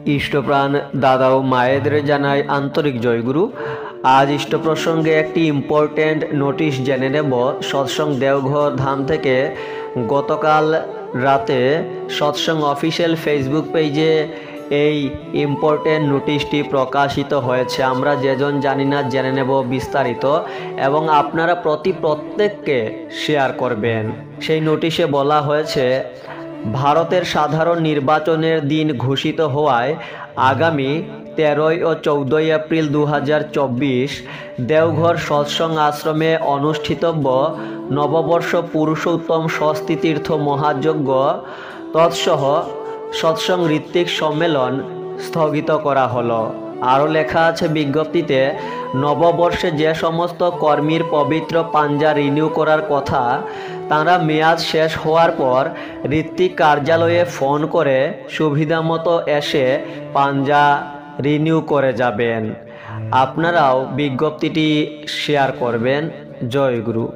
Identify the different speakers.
Speaker 1: ইষ্টপ্রাণ দাদা ও মায়েদের জানাই আন্তরিক জয়গুরু। আজ ইষ্ট প্রসঙ্গে একটি ইম্পর্টেন্ট নোটিশ জেনে নেব। সৎসঙ্গ দেওঘর ধাম থেকে গতকাল রাতে সৎসঙ্গ অফিসিয়াল ফেসবুক পেজে এই ইম্পর্টেন্ট নোটিশটি প্রকাশিত হয়েছে। আমরা যেজন জানি না জেনে নেব বিস্তারিত, এবং আপনারা প্রত্যেককে শেয়ার করবেন। সেই নোটিশে বলা হয়েছে, ভারতের সাধারণ নির্বাচনের দিন ঘোষিত হওয়ায় আগামী 13 ও 14 এপ্রিল 2024 দেওঘর সৎসঙ্গ আশ্রমে অনুষ্ঠিতব্য নববর্ষ পুরুষোত্তম ষষ্ঠীতীর্থ মহাযজ্ঞ তৎসহ সৎসঙ্গ ঋত্বিক সম্মেলন স্থগিত করা হলো। আরও লেখা আছে বিজ্ঞপ্তিতে, নববর্ষে যে সমস্ত কর্মীর পবিত্র পাঞ্জা রিনিউ করার কথা, তাঁরা মেয়াদ শেষ হওয়ার পর ঋত্বিক কার্যালয়ে ফোন করে সুবিধামতো এসে পাঞ্জা রিনিউ করে যাবেন। আপনারাও বিজ্ঞপ্তিটি শেয়ার করবেন। জয় গুরু।